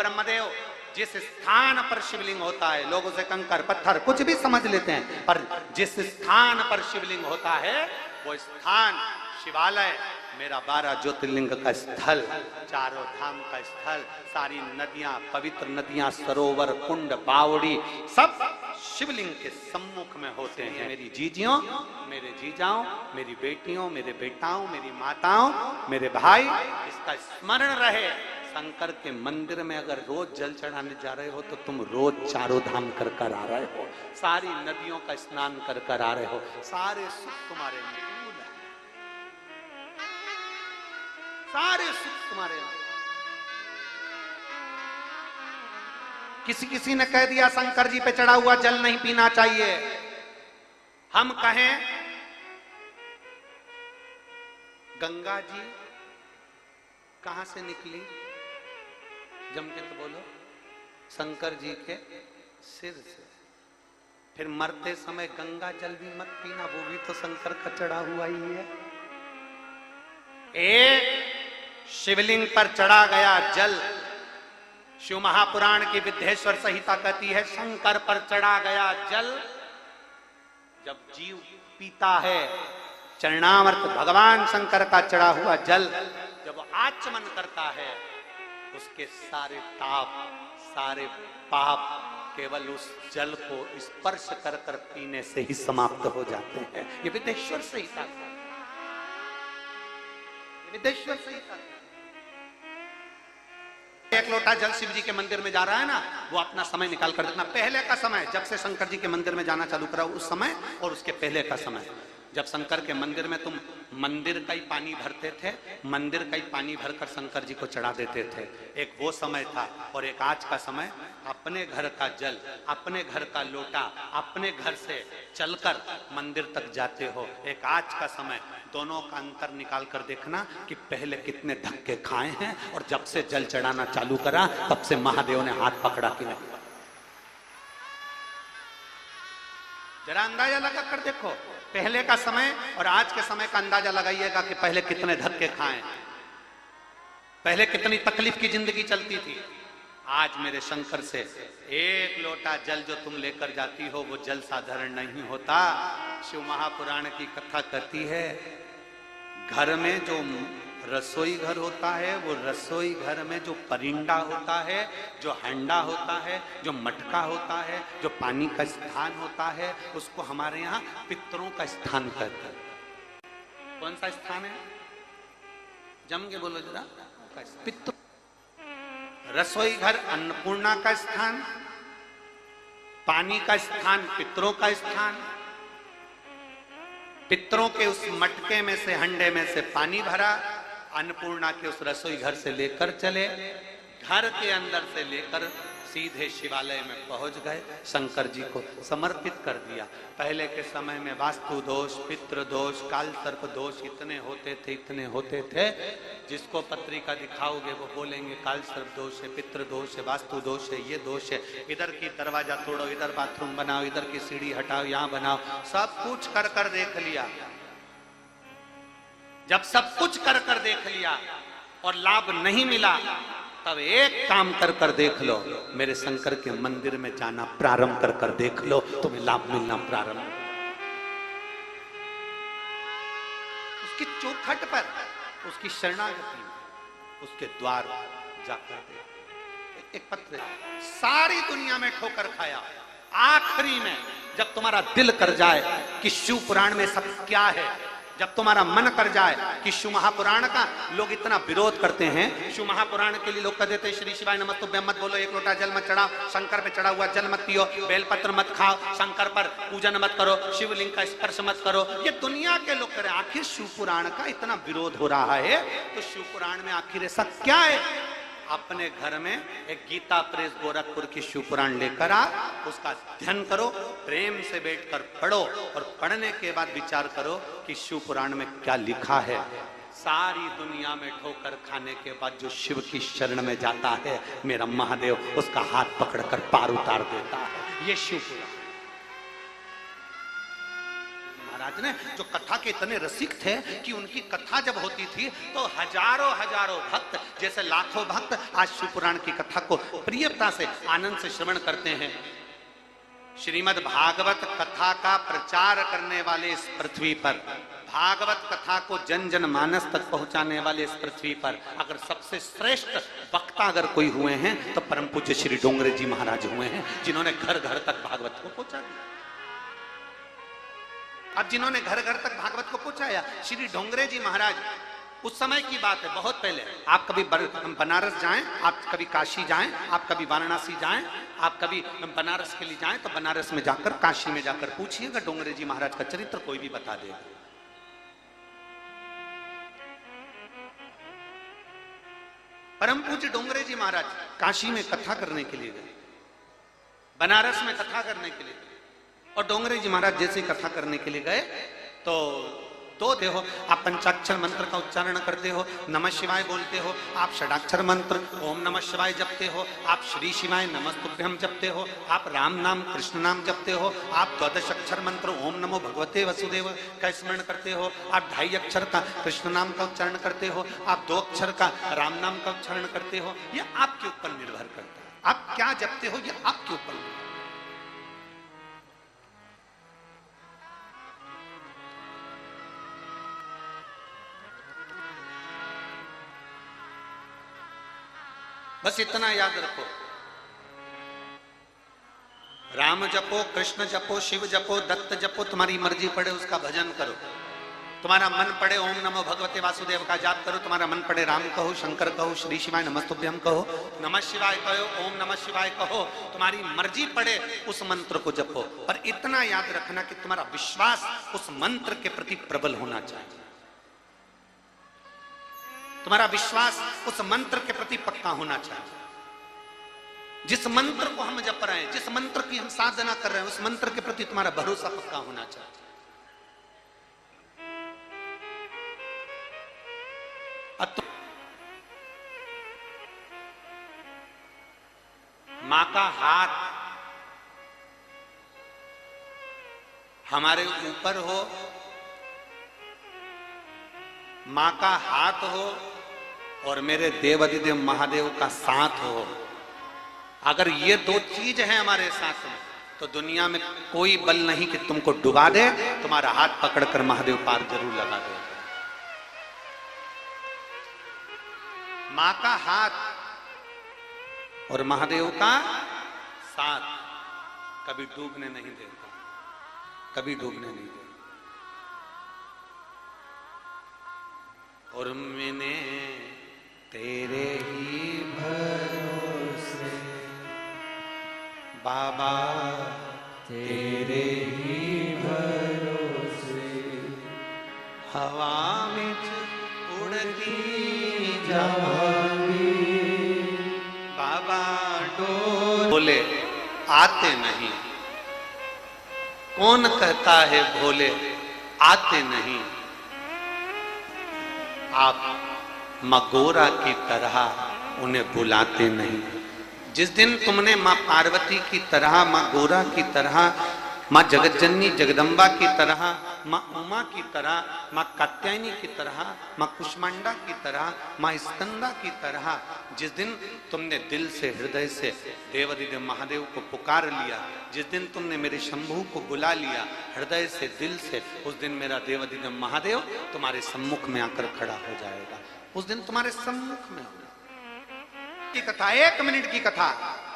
ब्रह्मदेव, जिस स्थान पर शिवलिंग होता है, लोग उसे कंकर पत्थर कुछ भी समझ लेते हैं, पर जिस स्थान पर शिवलिंग होता है वो स्थान शिवालय, मेरा 12 ज्योतिर्लिंग का स्थल, चारों धाम का स्थल, सारी नदियां, पवित्र नदियां, सरोवर, कुंड, बावड़ी, सब शिवलिंग के सम्मुख में होते हैं। मेरी जीजियों, मेरे जीजाओं, मेरी बेटियों, मेरे बेटाओं, मेरी माताओं, मेरे भाई, इसका स्मरण रहे। शंकर के मंदिर में अगर रोज जल चढ़ाने जा रहे हो तो तुम रोज चारों धाम कर कर आ रहे हो, सारी नदियों का स्नान कर कर आ रहे हो, सारे सुख तुम्हारे अनुकूल है, सारे सुख तुम्हारे। किसी ने कह दिया शंकर जी पे चढ़ा हुआ जल नहीं पीना चाहिए, हम कहें गंगा जी कहां से निकली, जम के तो बोलो, शंकर जी के सिर से। फिर मरते समय गंगा जल भी मत पीना, वो भी तो शंकर का चढ़ा हुआ ही है। एक शिवलिंग पर चढ़ा गया जल, शिव महापुराण की विद्येश्वर संहिता कहती है शंकर पर चढ़ा गया जल जब जीव पीता है, चरणामृत भगवान शंकर का चढ़ा हुआ जल जब आचमन करता है, उसके सारे ताप, सारे पाप केवल उस जल को स्पर्श कर कर पीने से ही समाप्त हो जाते हैं। ये विद्येश्वर संहिता, विद्येश्वर संहिता। एक लोटा जल शिव जी के मंदिर में जा रहा है ना, वो अपना समय निकाल कर देखना, पहले का समय जब से शंकर जी के मंदिर में जाना चालू करा उस समय और उसके पहले का समय, जब शंकर के मंदिर में तुम मंदिर का ही पानी भरते थे, मंदिर का ही पानी भरकर शंकर जी को चढ़ा देते थे, एक वो समय था। और एक आज का समय, अपने घर का जल, अपने घर का लोटा, अपने घर से चलकर मंदिर तक जाते हो, एक आज का समय, दोनों का अंतर निकाल कर देखना कि पहले कितने धक्के खाए हैं और जब से जल चढ़ाना चालू करा तब से महादेव ने हाथ पकड़ा कि नहीं। जरा अंदाजा लगा कर देखो, पहले का समय और आज के समय का अंदाजा लगाइएगा कि पहले कितने धक्के खाए, पहले कितनी तकलीफ की जिंदगी चलती थी। आज मेरे शंकर से एक लोटा जल जो तुम लेकर जाती हो वो जल साधारण नहीं होता। शिव महापुराण की कथा कहती है, घर में जो रसोई घर होता है, वो रसोई घर में जो परिंदा होता है, जो हंडा होता है, जो मटका होता है, जो पानी का स्थान होता है, उसको हमारे यहाँ पितरों का स्थान कहते हैं। कौन सा स्थान है, जम के बोलो जरा, पितृ। रसोई घर अन्नपूर्णा का स्थान, पानी का स्थान पितरों का स्थान, पितरों के उस मटके में से, हंडे में से पानी भरा, अन्नपूर्णा के उस रसोई घर से लेकर चले, घर के अंदर से लेकर सीधे शिवालय में पहुंच गए, शंकर जी को समर्पित कर दिया। पहले के समय में वास्तु दोष, पितृ दोष, काल सर्प दोष इतने होते थे, इतने होते थे, जिसको पत्रिका दिखाओगे वो बोलेंगे काल सर्प दोष है, पितृ दोष है, वास्तु दोष है, ये दोष है, इधर की दरवाजा तोड़ो, इधर बाथरूम बनाओ, इधर की सीढ़ी हटाओ, यहाँ बनाओ, सब कुछ कर कर देख लिया। जब सब कुछ कर कर देख लिया और लाभ नहीं मिला, तब एक काम कर कर देख लो, मेरे शंकर के मंदिर में जाना प्रारंभ कर कर देख लो, तुम्हें लाभ मिलना प्रारंभ। उसकी चौखट पर, उसकी शरणागति में, उसके द्वार जाकर दे। एक पत्र, सारी दुनिया में ठोकर खाया, आखिरी में जब तुम्हारा दिल कर जाए कि शिव पुराण में सब क्या है, जब तुम्हारा मन कर जाए कि शिव महापुराण का लोग इतना विरोध करते हैं, शिव महापुराण के लिए लोग कह देते हैं श्री शिवाय नमस्तुभ्यं मत बोलो, एक लोटा जल मत चढ़ाओ, शंकर पे चढ़ा हुआ जल मत पियो, बेलपत्र मत खाओ, शंकर पर पूजन मत करो, शिवलिंग का स्पर्श मत करो, ये दुनिया के लोग करें। आखिर शिव पुराण का इतना विरोध हो रहा है तो शिव पुराण में आखिर ऐसा क्या है? अपने घर में एक गीता प्रेस गोरखपुर की शिव पुराण लेकर आ, उसका अध्ययन करो, प्रेम से बैठकर पढ़ो और पढ़ने के बाद विचार करो कि शिव पुराण में क्या लिखा है। सारी दुनिया में ठोकर खाने के बाद जो शिव की शरण में जाता है, मेरा महादेव उसका हाथ पकड़कर पार उतार देता है। ये शिव पुराण। महाराज महाराज ने, जो कथा के इतने रसिक थे कि उनकी कथा जब होती थी तो हजारों हजारों भक्त, जैसे लाखों भक्त आज शिवपुराण की कथा को प्रियता से आनंद से श्रवण करते हैं। श्रीमद् भागवत कथा का प्रचार करने वाले इस पृथ्वी पर, भागवत कथा को जन जन मानस तक पहुंचाने वाले इस पृथ्वी पर अगर सबसे श्रेष्ठ वक्ता अगर कोई हुए हैं तो परम पूज्य श्री डोंगरे जी महाराज हुए हैं, जिन्होंने घर घर तक भागवत को पहुंचा दिया। अब जिन्होंने घर घर तक भागवत को पहुंचाया, श्री डोंगरे जी महाराज, उस समय की बात है, बहुत पहले। आप कभी बनारस जाएं, आप कभी काशी जाएं, आप कभी वाराणसी जाएं, आप कभी बनारस के लिए जाएं, तो बनारस में जाकर, काशी में जाकर पूछिएगा, डोंगरे जी महाराज का चरित्र कोई भी बता देगा। परम पूज्य डोंगरे जी महाराज काशी में कथा करने के लिए गए, बनारस में कथा करने के लिए गए, और डोंगरे जी महाराज जैसे कथा करने के लिए गए तो दो देखो, आप पंचाक्षर मंत्र का उच्चारण करते हो, नमः शिवाय बोलते हो, आप षडाक्षर मंत्र ओम नमः शिवाय जपते हो, आप श्री शिवाय नमस्तुभ्यम जपते हो, आप राम नाम कृष्ण नाम जपते हो, आप द्वादश अक्षर मंत्र ओम नमो भगवते वसुदेव का स्मरण करते हो, आप 2.5 अक्षर का कृष्ण नाम का उच्चारण करते हो, आप 2 अक्षर का राम नाम का उच्चारण करते हो। यह आपके ऊपर निर्भर करता है, आप क्या जपते हो, यह आपके ऊपर निर्भर। बस इतना याद रखो, राम जपो, कृष्ण जपो, शिव जपो, दत्त जपो, तुम्हारी मर्जी पड़े उसका भजन करो। तुम्हारा मन पड़े ओम नमो भगवते वासुदेव का जाप करो, तुम्हारा मन पड़े राम कहो, शंकर कहो, श्री शिवाय नमस्तुभ्यम कहो, नमः शिवाय कहो, ओम नमः शिवाय कहो, तुम्हारी मर्जी पड़े उस मंत्र को जपो। पर इतना याद रखना कि तुम्हारा विश्वास उस मंत्र के प्रति प्रबल होना चाहिए, तुम्हारा विश्वास उस मंत्र के प्रति पक्का होना चाहिए। जिस मंत्र को हम जप रहे हैं, जिस मंत्र की हम साधना कर रहे हैं, उस मंत्र के प्रति तुम्हारा भरोसा पक्का होना चाहिए। मां का हाथ हमारे ऊपर हो, मां का हाथ हो और मेरे देवाधिदेव महादेव का साथ हो, अगर ये 2 चीज है हमारे साथ में, तो दुनिया में कोई बल नहीं कि तुमको डुबा दे। तुम्हारा हाथ पकड़कर महादेव पार जरूर लगा दे। मां का हाथ और महादेव का साथ कभी डूबने नहीं देता, कभी डूबने नहीं देता। और मैंने तेरे ही भरोसे बाबा, तेरे ही भरोसे हवा में उड़ती जाऊंगी बाबा। डोल बोले आते नहीं, कौन कहता है भोले आते नहीं। आप मां गोरा की तरह उन्हें बुलाते नहीं। जिस दिन तुमने मां पार्वती की तरह, मां गोरा की तरह, मां जगतजननी जगदम्बा की तरह, मां उमा की तरह, मां कात्यायनी की तरह, मां कुष्मांडा की तरह, मां स्कंदा की तरह, जिस दिन तुमने दिल से हृदय से देवाधिदेव महादेव को पुकार लिया, जिस दिन तुमने मेरे शंभू को बुला लिया हृदय से दिल से, उस दिन मेरा देवाधिदेव महादेव तुम्हारे सम्मुख में आकर खड़ा हो जाएगा। उस दिन तुम्हारे सम्मुख में की कथा, 1 मिनट की कथा,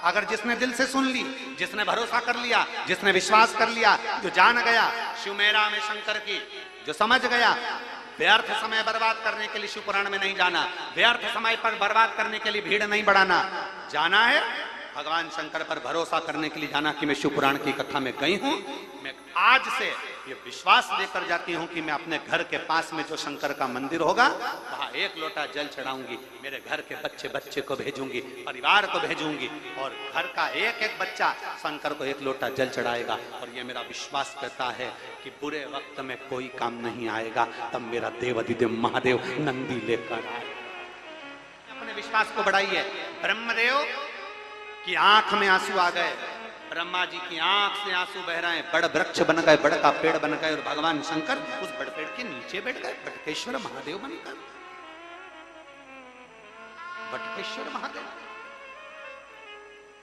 अगर जिसने दिल से सुन ली, जिसने भरोसा कर लिया, जिसने विश्वास कर लिया, जो जान गया शिव मेरा में शंकर की, जो समझ गया व्यर्थ समय बर्बाद करने के लिए शिव पुराण में नहीं जाना, व्यर्थ समय पर बर्बाद करने के लिए भीड़ नहीं बढ़ाना, जाना है भगवान शंकर पर भरोसा करने के लिए जाना कि मैं शिव पुराण की कथा में गई हूं, मैं आज से ये विश्वास लेकर जाती हूं कि मैं अपने घर के पास में जो शंकर का मंदिर होगा वहां 1 लोटा जल चढ़ाऊंगी, मेरे घर के बच्चे को भेजूंगी, परिवार को भेजूंगी, और घर का एक एक बच्चा शंकर को 1 लोटा जल चढ़ाएगा। और ये मेरा विश्वास कहता है कि बुरे वक्त में कोई काम नहीं आएगा, तब मेरा देवाधिदेव महादेव नंदी लेकर आएगा। अपने विश्वास को बढ़ाइए। ब्रह्मदेव की आंख में आंसू आ गए, ब्रह्मा जी की आंख से आंसू बह रहे हैं, बड़ वृक्ष बन गए, बड़ का पेड़ बन गए, और भगवान शंकर उस बड़ पेड़ के नीचे बैठ गए, बटकेश्वर महादेव बनकर। बटकेश्वर महादेव,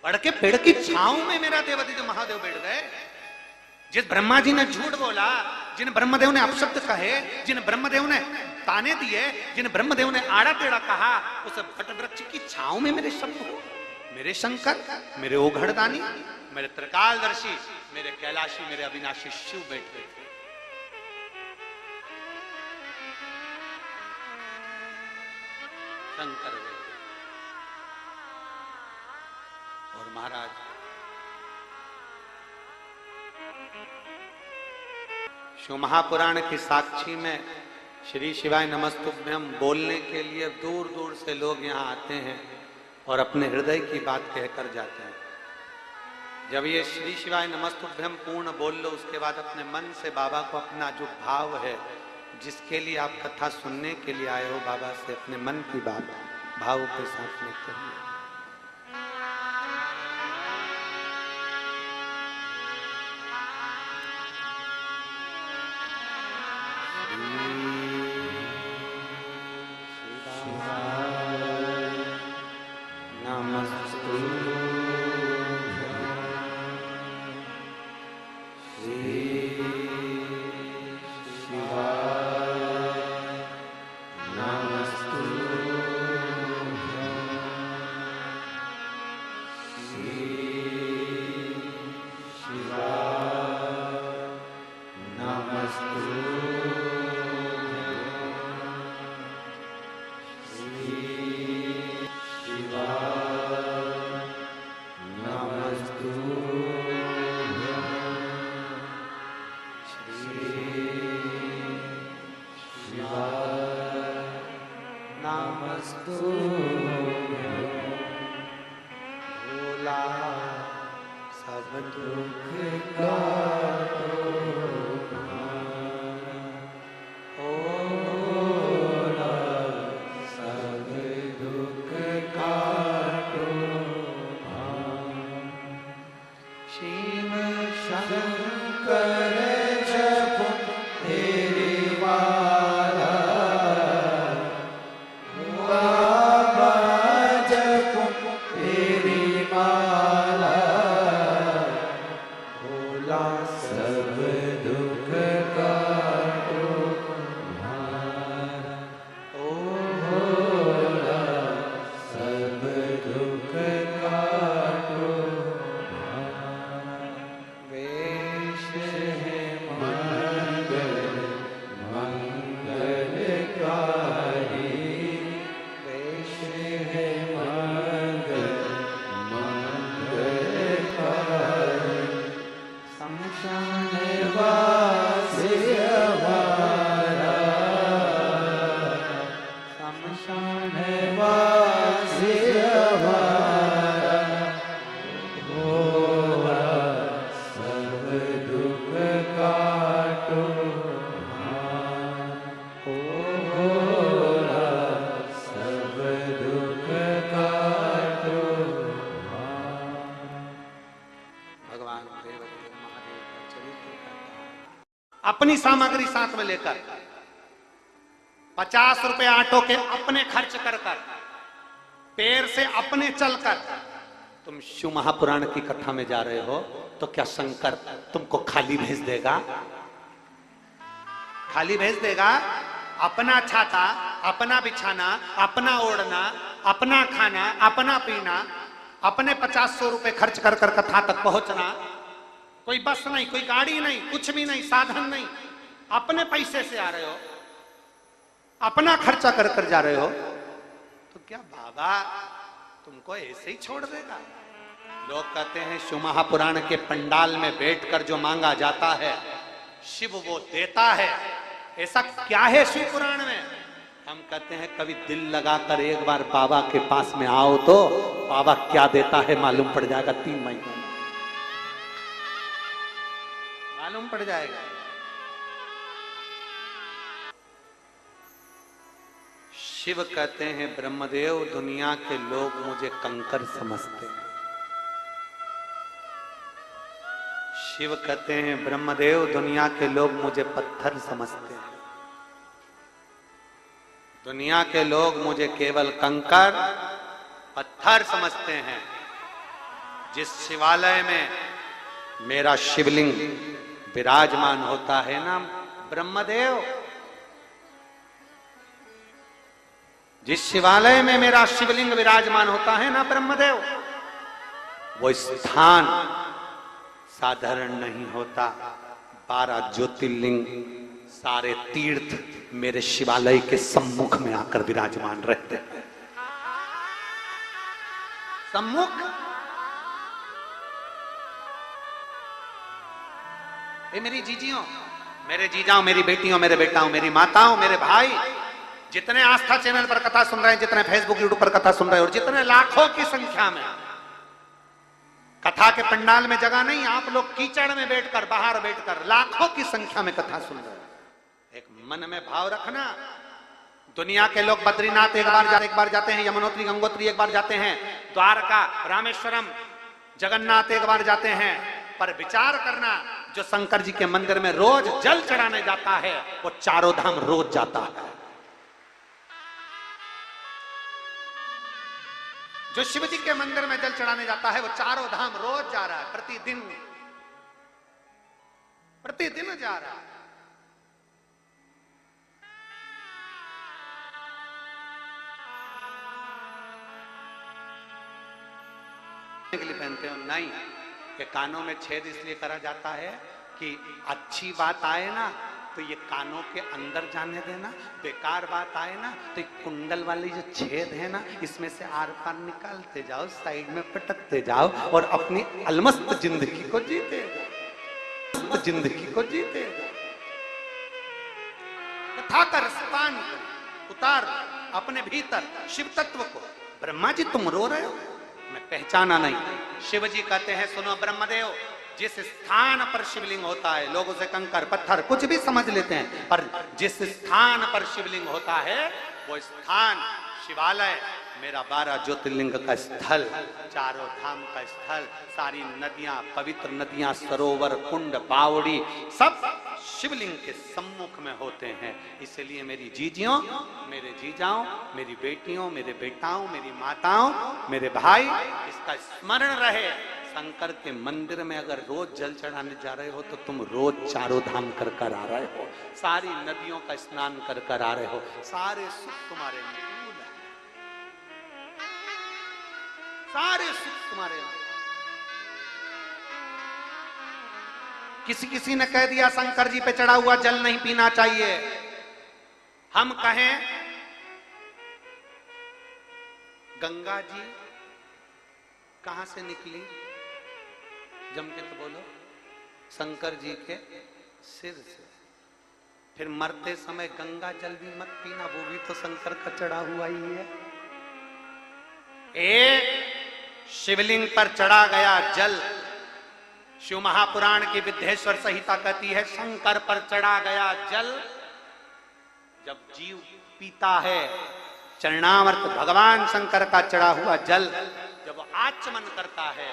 बड़ के पेड़ की छांव में मेरा देवादिदेव महादेव बैठ गए। जिस ब्रह्मा जी ने झूठ बोला, जिन ब्रह्मदेव ने अपशब्द कहे, जिन ब्रह्मदेव ने ताने दिए, जिन ब्रह्मदेव ने आड़ा टेढ़ा कहा, उस बट वृक्ष की छांव में मेरे शब्द हो, मेरे शंकर, मेरे ओघड़दानी, मेरे त्रिकालदर्शी, मेरे कैलाशी, मेरे अविनाशी शिव बैठ गए थे। शंकर बैठ गए। और महाराज शिव महापुराण की साक्षी में श्री शिवाय नमस्तुभ्यम बोलने के लिए दूर दूर से लोग यहाँ आते हैं और अपने हृदय की बात कहकर जाते हैं। जब ये श्री शिवाय नमस्तुभ्यम पूर्ण बोल लो, उसके बाद अपने मन से बाबा को अपना जो भाव है, जिसके लिए आप कथा सुनने के लिए आए हो, बाबा से अपने मन की बात भाव के साथ में कहिए। अपनी सामग्री साथ में लेकर 50 रुपए ऑटो के अपने खर्च कर कर, पैर से अपने चलकर तुम शिव महापुराण की कथा में जा रहे हो, तो क्या शंकर तुमको खाली भेज देगा? खाली भेज देगा? अपना छाता, अपना बिछाना, अपना ओढ़ना, अपना खाना, अपना पीना, अपने 50-100 रुपए खर्च कर कर कथा तक पहुंचना, कोई बस नहीं, कोई गाड़ी नहीं, कुछ भी नहीं, साधन नहीं, अपने पैसे से आ रहे हो, अपना खर्चा कर कर जा रहे हो, तो क्या बाबा तुमको ऐसे ही छोड़ देगा? लोग कहते हैं शिव महापुराण के पंडाल में बैठकर जो मांगा जाता है शिव वो देता है। ऐसा क्या है शिव पुराण में? हम कहते हैं कभी दिल लगाकर एक बार बाबा के पास में आओ तो बाबा क्या देता है मालूम पड़ जाएगा। 3 महीनों में मालूम पड़ जाएगा। शिव कहते हैं ब्रह्मदेव दुनिया के लोग मुझे कंकर समझते हैं, शिव कहते हैं ब्रह्मदेव दुनिया के लोग मुझे पत्थर समझते हैं, दुनिया के लोग मुझे केवल कंकर पत्थर समझते हैं। जिस शिवालय में मेरा शिवलिंग विराजमान होता है ना ब्रह्मदेव, जिस शिवालय में मेरा शिवलिंग विराजमान होता है ना ब्रह्मदेव, वो स्थान साधारण नहीं होता। 12 ज्योतिर्लिंग सारे तीर्थ मेरे शिवालय के सम्मुख में आकर विराजमान रहते हैं। सम्मुख ये मेरी जीजियों, मेरे जीजाओं, मेरी बेटियों, मेरे बेटाओं, मेरी माताओं, मेरे भाई, जितने आस्था चैनल पर कथा सुन रहे हैं, जितने फेसबुक यूट्यूब पर कथा सुन रहे हैं, और जितने लाखों की संख्या में कथा के पंडाल में जगह नहीं, आप लोग कीचड़ में बैठकर, बाहर बैठकर लाखों की संख्या में कथा सुन रहे हैं। एक मन में भाव रखना, दुनिया के लोग बद्रीनाथ एक बार जाते हैं, यमुनोत्री गंगोत्री एक बार जाते हैं, द्वारका रामेश्वरम जगन्नाथ एक बार जाते हैं, पर विचार करना जो शंकर जी के मंदिर में रोज जल चढ़ाने जाता है वो चारों धाम रोज जाता है। जो शिव जी के मंदिर में जल चढ़ाने जाता है वो चारों धाम रोज जा रहा है, प्रतिदिन जा रहा है। के लिए पहनते हो नहीं, कि कानों में छेद इसलिए करा जाता है कि अच्छी बात आए ना तो ये कानों के अंदर जाने देना, बेकार बात आए ना तो कुंडल वाली जो छेद है ना इसमें से आर पार निकालते जाओ, साइड में पटकते जाओ और अपनी अलमस्त जिंदगी को जीते जाओ, जिंदगी को जीते जाओ। कथा का रसपान उतार अपने भीतर शिव तत्व को। ब्रह्मा जी तुम रो रहे हो, मैं पहचाना नहीं। शिव जी कहते हैं सुनो ब्रह्मदेव, जिस स्थान पर शिवलिंग होता है लोग उसे कंकर पत्थर कुछ भी समझ लेते हैं, पर जिस स्थान पर शिवलिंग होता है वो स्थान शिवालय मेरा 12 ज्योतिर्लिंग का स्थल, चारों धाम का स्थल, सारी नदियां, पवित्र नदियां, सरोवर, कुंड, बावड़ी सब शिवलिंग के सम्मुख में होते हैं। इसलिए मेरी जीजियों, मेरे जीजाओं, मेरी बेटियों, मेरे बेटाओं, मेरी माताओं, मेरे भाई, इसका स्मरण रहे। शंकर के मंदिर में अगर रोज जल चढ़ाने जा रहे हो तो तुम रोज चारों धाम कर कर आ रहे हो, सारी नदियों का स्नान कर कर आ रहे हो, सारे सुख तुम्हारे अनुकूल है, सारे सुख तुम्हारे। किसी ने कह दिया शंकर जी पे चढ़ा हुआ जल नहीं पीना चाहिए, हम कहें गंगा जी कहां से निकली, जम के तो बोलो, शंकर जी के सिर से। फिर मरते समय गंगा जल भी मत पीना, वो भी तो शंकर का चढ़ा हुआ ही है। एक शिवलिंग पर चढ़ा गया जल, शिव महापुराण की विद्येश्वर संहिता कहती है शंकर पर चढ़ा गया जल जब जीव पीता है, चरणामृत भगवान शंकर का चढ़ा हुआ जल जब आचमन करता है,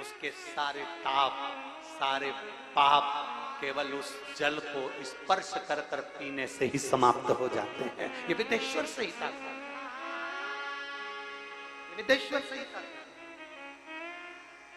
उसके सारे ताप, सारे पाप केवल उस जल को स्पर्श कर कर पीने से ही समाप्त हो जाते हैं। ये विद्येश्वर संहिता, विद्येश्वर संहिता।